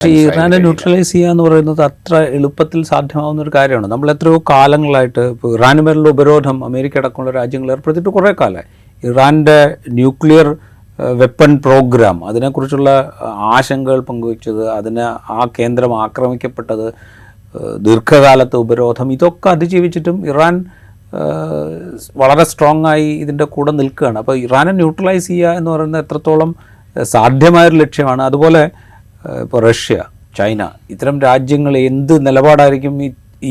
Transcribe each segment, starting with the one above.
ഇറാനെ ന്യൂട്രലൈസ് ചെയ്യുക എന്ന് പറയുന്നത് അത്ര എളുപ്പത്തിൽ സാധ്യമാവുന്ന ഒരു കാര്യമാണ്. നമ്മൾ എത്രയോ കാലങ്ങളായിട്ട് ഇപ്പോൾ ഇറാന് മേലുള്ള ഉപരോധം അമേരിക്ക അടക്കമുള്ള രാജ്യങ്ങൾ ഏർപ്പെടുത്തിയിട്ട് കുറേ കാലമായി. ഇറാൻ്റെ ന്യൂക്ലിയർ വെപ്പൺ പ്രോഗ്രാം, അതിനെക്കുറിച്ചുള്ള ആശങ്കകൾ പങ്കുവച്ചത്, അതിന് ആ കേന്ദ്രം ആക്രമിക്കപ്പെട്ടത്, ദീർഘകാലത്തെ ഉപരോധം, ഇതൊക്കെ അതിജീവിച്ചിട്ടും ഇറാൻ വളരെ സ്ട്രോങ് ആയി ഇതിൻ്റെ കൂടെ നിൽക്കുകയാണ്. അപ്പോൾ ഇറാനെ ന്യൂട്രലൈസ് ചെയ്യുക എന്ന് പറയുന്നത് എത്രത്തോളം സാധ്യമായൊരു ലക്ഷ്യമാണ്. അതുപോലെ ഇപ്പോൾ റഷ്യ, ചൈന, ഇത്തരം രാജ്യങ്ങൾ എന്ത് നിലപാടായിരിക്കും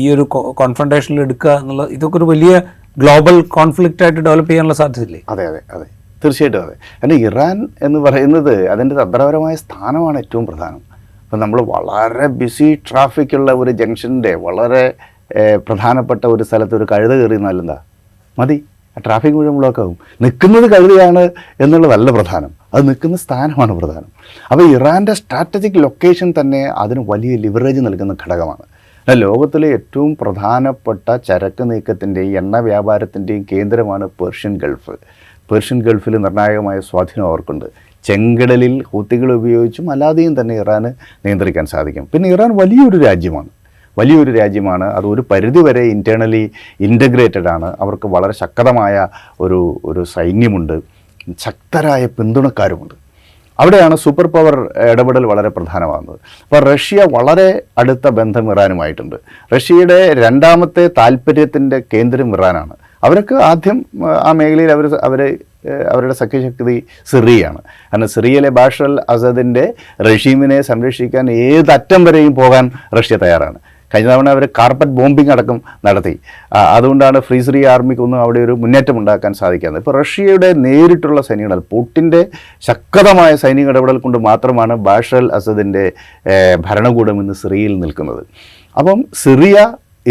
ഈ ഒരു കോൺഫ്രണ്ടേഷനിൽ എടുക്കുക എന്നുള്ളത്, ഇതൊക്കെ ഒരു വലിയ ഗ്ലോബൽ കോൺഫ്ലിക്റ്റ് ആയിട്ട് ഡെവലപ്പ് ചെയ്യാനുള്ള സാധ്യതയില്ലേ? അതെ അതെ അതെ, തീർച്ചയായിട്ടും അതെ. കാരണം ഇറാൻ എന്ന് പറയുന്നത് അതിൻ്റെ തന്ത്രപരമായ സ്ഥാനമാണ് ഏറ്റവും പ്രധാനം. അപ്പം നമ്മൾ വളരെ ബിസി ട്രാഫിക്കുള്ള ഒരു ജംഗ്ഷൻ്റെ വളരെ പ്രധാനപ്പെട്ട ഒരു സ്ഥലത്ത് ഒരു കഴുത കയറി നല്ലെന്താ മതി, ട്രാഫിക് മുഴുവൻ ബ്ലോക്കാവും. നിൽക്കുന്നത് കഴുതയാണ് എന്നുള്ളതല്ല പ്രധാനം, അത് നിൽക്കുന്ന സ്ഥാനമാണ് പ്രധാനം. അപ്പോൾ ഇറാൻ്റെ സ്ട്രാറ്റജിക് ലൊക്കേഷൻ തന്നെ അതിന് വലിയ ലിവറേജ് നൽകുന്ന ഘടകമാണ്. ലോകത്തിലെ ഏറ്റവും പ്രധാനപ്പെട്ട ചരക്ക് നീക്കത്തിൻ്റെയും എണ്ണ വ്യാപാരത്തിൻ്റെയും കേന്ദ്രമാണ് പേർഷ്യൻ ഗൾഫ്. പേർഷ്യൻ ഗൾഫിൽ നിർണായകമായ സ്വാധീനം അവർക്കുണ്ട്. ചെങ്കടലിൽ ഹൂത്തികൾ ഉപയോഗിച്ചും അല്ലാതെയും തന്നെ ഇറാന് നിയന്ത്രിക്കാൻ സാധിക്കും. പിന്നെ ഇറാൻ വലിയൊരു രാജ്യമാണ്. അത് ഒരു പരിധിവരെ ഇൻറ്റേർണലി ഇൻ്റഗ്രേറ്റഡ് ആണ്. അവർക്ക് വളരെ ശക്തമായ ഒരു സൈന്യമുണ്ട്, ശക്തരായ പിന്തുണക്കാരുമുണ്ട്. അവിടെയാണ് സൂപ്പർ പവർ ഇടപെടൽ വളരെ പ്രധാനമാകുന്നത്. അപ്പോൾ റഷ്യ വളരെ അടുത്ത ബന്ധം ഇറാനുമായിട്ടുണ്ട്. റഷ്യയുടെ രണ്ടാമത്തെ താല്പര്യത്തിൻ്റെ കേന്ദ്രം ഇറാനാണ്. അവർക്ക് ആദ്യം ആ മേഖലയിൽ അവരുടെ സഖ്യശക്തി സിറിയയാണ്. കാരണം സിറിയയിലെ ബാഷർ അൽ അസദിൻ്റെ റഷീമിനെ സംരക്ഷിക്കാൻ ഏതറ്റം വരെയും പോകാൻ റഷ്യ തയ്യാറാണ്. കഴിഞ്ഞ തവണ അവർ കാർപ്പറ്റ് ബോംബിംഗ് അടക്കം നടത്തി. അതുകൊണ്ടാണ് ഫ്രീ സിറിയ ആർമിക്കൊന്നും അവിടെ ഒരു മുന്നേറ്റം ഉണ്ടാക്കാൻ സാധിക്കാത്തത്. ഇപ്പോൾ റഷ്യയുടെ നേരിട്ടുള്ള സൈനിക പുട്ടിൻ്റെ ശക്തമായ സൈനിക ഇടപെടൽ കൊണ്ട് മാത്രമാണ് ബാഷർ അൽ അസദിൻ്റെ ഭരണകൂടം ഇന്ന് സിറിയയിൽ നിൽക്കുന്നത്. അപ്പം സിറിയ,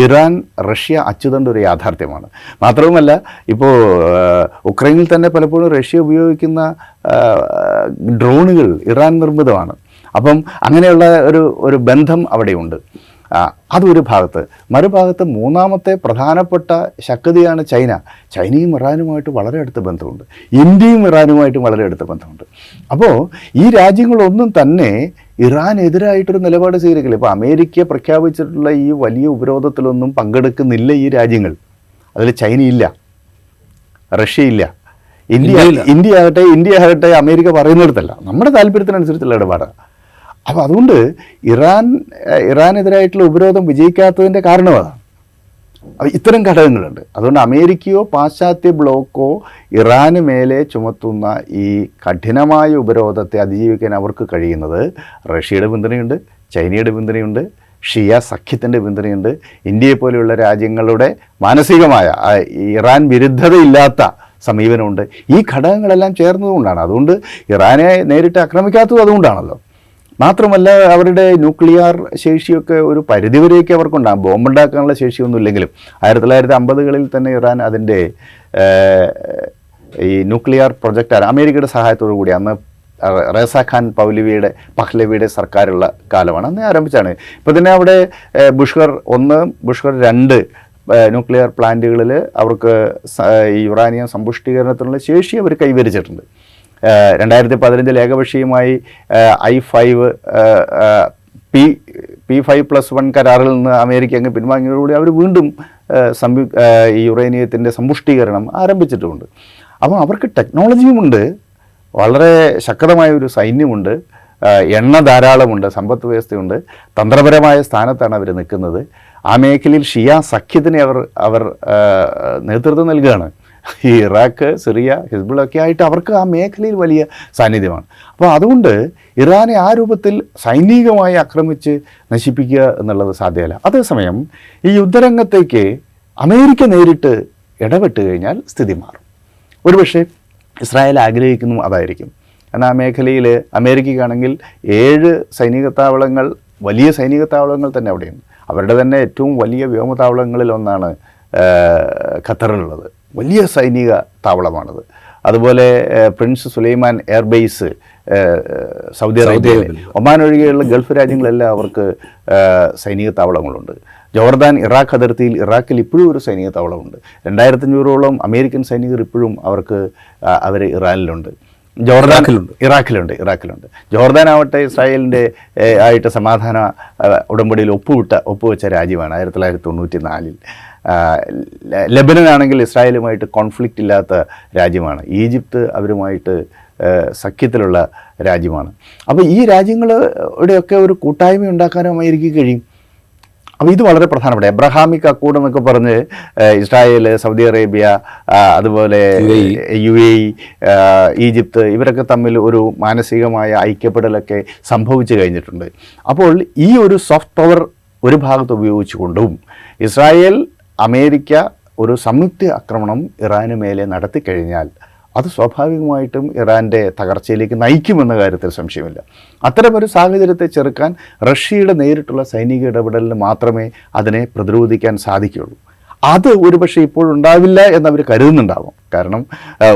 ഇറാൻ, റഷ്യ അച്ചുതണ്ട ഒരു യാഥാർത്ഥ്യമാണ്. മാത്രവുമല്ല, ഇപ്പോൾ ഉക്രൈനിൽ തന്നെ പലപ്പോഴും റഷ്യ ഉപയോഗിക്കുന്ന ഡ്രോണുകൾ ഇറാൻ നിർമ്മിതമാണ്. അപ്പം അങ്ങനെയുള്ള ഒരു ബന്ധം അവിടെയുണ്ട്. അതൊരു ഭാഗത്ത്. മറുഭാഗത്ത് മൂന്നാമത്തെ പ്രധാനപ്പെട്ട ശക്തിയാണ് ചൈന. ചൈനയും ഇറാനുമായിട്ട് വളരെ അടുത്ത ബന്ധമുണ്ട്. ഇന്ത്യയും ഇറാനുമായിട്ടും വളരെ അടുത്ത ബന്ധമുണ്ട്. അപ്പോൾ ഈ രാജ്യങ്ങളൊന്നും തന്നെ ഇറാനെതിരായിട്ടൊരു നിലപാട് സ്വീകരിക്കില്ല. ഇപ്പോൾ അമേരിക്ക പ്രഖ്യാപിച്ചിട്ടുള്ള ഈ വലിയ ഉപരോധത്തിലൊന്നും പങ്കെടുക്കുന്നില്ല ഈ രാജ്യങ്ങൾ. അതിൽ ചൈനയില്ല, റഷ്യയില്ല, ഇന്ത്യ ആകട്ടെ അമേരിക്ക പറയുന്നിടത്തല്ല, നമ്മുടെ താല്പര്യത്തിനനുസരിച്ചുള്ള ഇടപാടാണ്. അപ്പോൾ അതുകൊണ്ട് ഇറാനെതിരായിട്ടുള്ള ഉപരോധം വിജയിക്കാത്തതിൻ്റെ കാരണം അതാണ്. അപ്പോൾ ഇത്തരം ഘടകങ്ങളുണ്ട്. അതുകൊണ്ട് അമേരിക്കയോ പാശ്ചാത്യ ബ്ലോക്കോ ഇറാന് മേലെ ചുമത്തുന്ന ഈ കഠിനമായ ഉപരോധത്തെ അതിജീവിക്കാൻ അവർക്ക് കഴിയുന്നത് റഷ്യയുടെ പിന്തുണയുണ്ട്, ചൈനയുടെ പിന്തുണയുണ്ട്, ഷിയ സഖ്യത്തിൻ്റെ പിന്തുണയുണ്ട്, ഇന്ത്യയെപ്പോലെയുള്ള രാജ്യങ്ങളുടെ മാനസികമായ ഇറാൻ വിരുദ്ധതയില്ലാത്ത സമീപനമുണ്ട്. ഈ ഘടകങ്ങളെല്ലാം ചേർന്നതുകൊണ്ടാണ്. അതുകൊണ്ട് ഇറാനെ നേരിട്ട് ആക്രമിക്കാത്തതും അതുകൊണ്ടാണല്ലോ. മാത്രമല്ല, അവരുടെ ന്യൂക്ലിയർ ശേഷിയൊക്കെ ഒരു പരിധിവരെയൊക്കെ അവർക്കുണ്ടാകും. ബോംബുണ്ടാക്കാനുള്ള ശേഷിയൊന്നും ഇല്ലെങ്കിലും 1950-കളിൽ തന്നെ ഇറാൻ അതിൻ്റെ ഈ ന്യൂക്ലിയർ പ്രൊജക്റ്റ് അമേരിക്കയുടെ സഹായത്തോടു കൂടി, അന്ന് റേസ ഖാൻ പഹ്ലവിയുടെ സർക്കാരുള്ള കാലമാണ്, അന്ന് ആരംഭിച്ചാണ്. ഇപ്പോൾ തന്നെ അവിടെ ബുഷ്കർ 1, ബുഷ്കർ 2 ന്യൂക്ലിയർ പ്ലാന്റുകളിൽ അവർക്ക് ഈ യുറാനിയം സമ്പുഷ്ടീകരണത്തിനുള്ള ശേഷി അവർ കൈവരിച്ചിട്ടുണ്ട്. 2015 ഏകപക്ഷീയമായി I-5 P5+1 കരാറിൽ നിന്ന് അമേരിക്ക അങ്ങ് പിൻവാങ്ങിയതോടുകൂടി അവർ വീണ്ടും ഈ യുറേനിയത്തിൻ്റെ സമ്പുഷ്ടീകരണം ആരംഭിച്ചിട്ടുമുണ്ട്. അപ്പോൾ അവർക്ക് ടെക്നോളജിയുമുണ്ട്, വളരെ ശക്തമായ ഒരു സൈന്യമുണ്ട്, എണ്ണ ധാരാളമുണ്ട്, സമ്പദ് വ്യവസ്ഥയുണ്ട്, തന്ത്രപരമായ സ്ഥാനത്താണ് അവർ നിൽക്കുന്നത്. ആ മേഖലയിൽ ഷിയ സഖ്യത്തിന് അവർ നേതൃത്വം നൽകുകയാണ്. ഈ ഇറാഖ്, സിറിയ, ഹിസ്ബുള്ളൊക്കെ ആയിട്ട് അവർക്ക് ആ മേഖലയിൽ വലിയ സാന്നിധ്യമാണ്. അപ്പോൾ അതുകൊണ്ട് ഇറാനെ ആ രൂപത്തിൽ സൈനികമായി ആക്രമിച്ച് നശിപ്പിക്കുക എന്നുള്ളത് സാധ്യമല്ല. അതേസമയം ഈ യുദ്ധരംഗത്തേക്ക് അമേരിക്ക നേരിട്ട് ഇടപെട്ട് കഴിഞ്ഞാൽ സ്ഥിതി മാറും. ഒരുപക്ഷെ ഇസ്രായേൽ ആഗ്രഹിക്കുന്നു അതായിരിക്കും. കാരണം ആ മേഖലയിൽ അമേരിക്കയ്ക്കാണെങ്കിൽ 7 സൈനിക താവളങ്ങൾ, വലിയ സൈനിക താവളങ്ങൾ തന്നെ അവിടെയുണ്ട്. അവരുടെ തന്നെ ഏറ്റവും വലിയ വ്യോമതാവളങ്ങളിൽ ഒന്നാണ് ഖത്തറിലുള്ളത്. വലിയ സൈനിക താവളമാണത്. അതുപോലെ പ്രിൻസ് സുലൈമാൻ എയർബേസ് സൗദി അറേബ്യയിൽ, ഒമാൻ ഒഴികെയുള്ള ഗൾഫ് രാജ്യങ്ങളെല്ലാം അവർക്ക് സൈനിക താവളങ്ങളുണ്ട്. ജോർദാൻ, ഇറാഖ് അതിർത്തിയിൽ ഇറാഖിൽ ഇപ്പോഴും ഒരു സൈനിക താവളമുണ്ട്. 2500ഓളം അമേരിക്കൻ സൈനികർ ഇപ്പോഴും അവർ ഇറാനിലുണ്ട്. ഇറാഖിലുണ്ട്. ജോർദാൻ ആവട്ടെ ഇസ്രായേലിൻ്റെ ആയിട്ട് സമാധാന ഉടമ്പടിയിൽ ഒപ്പുവെച്ച രാജ്യമാണ് 1994. ലെബനനാണെങ്കിൽ ഇസ്രായേലുമായിട്ട് കോൺഫ്ലിക്റ്റ് ഇല്ലാത്ത രാജ്യമാണ്. ഈജിപ്ത് അവരുമായിട്ട് സഖ്യത്തിലുള്ള രാജ്യമാണ്. അപ്പോൾ ഈ രാജ്യങ്ങളുടെയൊക്കെ ഒരു കൂട്ടായ്മ ഉണ്ടാക്കാനും അമേരിക്കയ്ക്ക് കഴിയും. അപ്പോൾ ഇത് വളരെ പ്രധാനപ്പെട്ട എബ്രഹാമിക് അക്കോർഡ് എന്നൊക്കെ പറഞ്ഞ് ഇസ്രായേൽ, സൗദി അറേബ്യ, അതുപോലെ UAE, ഈജിപ്ത് ഇവരൊക്കെ തമ്മിൽ ഒരു മാനസികമായ ഐക്യപ്പെടലൊക്കെ സംഭവിച്ചു കഴിഞ്ഞിട്ടുണ്ട്. അപ്പോൾ ഈ ഒരു സോഫ്റ്റ് പവർ ഒരു ഭാഗത്ത് ഉപയോഗിച്ചുകൊണ്ടും ഇസ്രായേൽ, അമേരിക്ക ഒരു സംയുക്ത ആക്രമണം ഇറാന് മേലെ നടത്തിക്കഴിഞ്ഞാൽ അത് സ്വാഭാവികമായിട്ടും ഇറാൻ്റെ തകർച്ചയിലേക്ക് നയിക്കുമെന്ന കാര്യത്തിൽ സംശയമില്ല. അത്തരമൊരു സാഹചര്യത്തെ ചെറുക്കാൻ റഷ്യയുടെ നേരിട്ടുള്ള സൈനിക ഇടപെടലിന് മാത്രമേ അതിനെ പ്രതിരോധിക്കാൻ സാധിക്കുകയുള്ളൂ. അത് ഒരുപക്ഷെ ഇപ്പോഴുണ്ടാവില്ല എന്നവർ കരുതുന്നുണ്ടാവും. കാരണം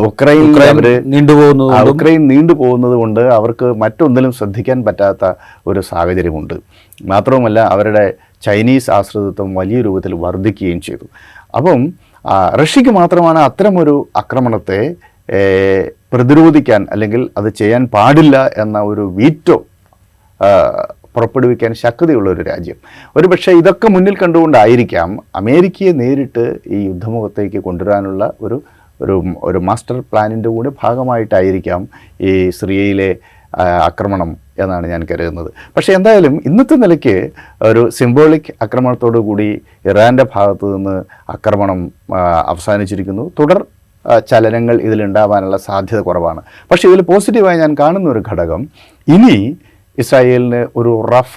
ഉക്രൈൻ നീണ്ടുപോകുന്നത് കൊണ്ട് അവർക്ക് മറ്റൊന്നിലും ശ്രദ്ധിക്കാൻ പറ്റാത്ത ഒരു സാഹചര്യമുണ്ട്. മാത്രവുമല്ല അവരുടെ ചൈനീസ് ആശ്രിതത്വം വലിയ രൂപത്തിൽ വർദ്ധിക്കുകയും ചെയ്തു. അപ്പം റഷ്യക്ക് മാത്രമാണ് അത്തരമൊരു ആക്രമണത്തെ പ്രതിരോധിക്കാൻ അല്ലെങ്കിൽ അത് ചെയ്യാൻ പാടില്ല എന്ന ഒരു വീറ്റോ പുറപ്പെടുവിക്കാൻ ശക്തിയുള്ള ഒരു രാജ്യം. ഒരു പക്ഷേ ഇതൊക്കെ മുന്നിൽ കണ്ടുകൊണ്ടായിരിക്കാം അമേരിക്കയെ നേരിട്ട് ഈ യുദ്ധമുഖത്തേക്ക് കൊണ്ടുവരാനുള്ള ഒരു മാസ്റ്റർ പ്ലാനിൻ്റെ കൂടെ ഭാഗമായിട്ടായിരിക്കാം ഈ സിറിയയിലെ ആക്രമണം എന്നാണ് ഞാൻ കരുതുന്നത്. പക്ഷേ എന്തായാലും ഇന്നത്തെ നിലയ്ക്ക് ഒരു സിംബോളിക് ആക്രമണത്തോടു കൂടി ഇറാൻ്റെ ഭാഗത്തു നിന്ന് ആക്രമണം അവസാനിച്ചിരിക്കുന്നു. തുടർ ചലനങ്ങൾ ഇതിലുണ്ടാവാനുള്ള സാധ്യത കുറവാണ്. പക്ഷേ ഇതിൽ പോസിറ്റീവായി ഞാൻ കാണുന്ന ഒരു ഘടകം, ഇനി ഇസ്രായേലിന് ഒരു റഫ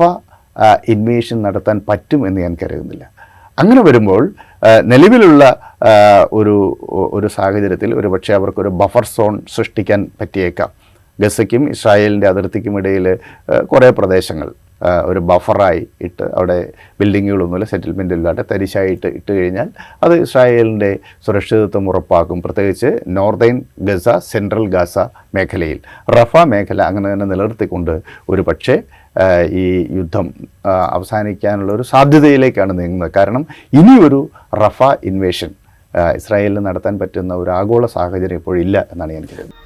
ഇൻവേഷൻ നടത്താൻ പറ്റും എന്ന് ഞാൻ കരുതുന്നില്ല. അങ്ങനെ വരുമ്പോൾ നിലവിലുള്ള ഒരു സാഹചര്യത്തിൽ ഒരു പക്ഷേ അവർക്കൊരു ബഫർ സോൺ സൃഷ്ടിക്കാൻ പറ്റിയേക്കാം. ഗസയ്ക്കും ഇസ്രായേലിൻ്റെ അതിർത്തിക്കും ഇടയിൽ കുറേ പ്രദേശങ്ങൾ ഒരു ബഫറായി ഇട്ട് അവിടെ ബിൽഡിങ്ങുകളൊന്നുമില്ല, സെറ്റിൽമെൻ്റ് ഇല്ലാതെ തരിശായിട്ട് ഇട്ട് കഴിഞ്ഞാൽ അത് ഇസ്രായേലിൻ്റെ സുരക്ഷിതത്വം ഉറപ്പാക്കും. പ്രത്യേകിച്ച് നോർത്തേൺ ഗസ, സെൻട്രൽ ഗാസ മേഖലയിൽ റഫ മേഖല അങ്ങനെ തന്നെ നിലനിർത്തിക്കൊണ്ട് ഒരു പക്ഷേ ഈ യുദ്ധം അവസാനിക്കാനുള്ള ഒരു സാധ്യതയിലേക്കാണ് നീങ്ങുന്നത്. കാരണം ഇനിയൊരു റഫ ഇൻവേഷൻ ഇസ്രായേലിന് നടത്താൻ പറ്റുന്ന ഒരു ആഗോള സാഹചര്യം ഇപ്പോഴില്ല എന്നാണ് ഞാൻ കരുതുന്നത്.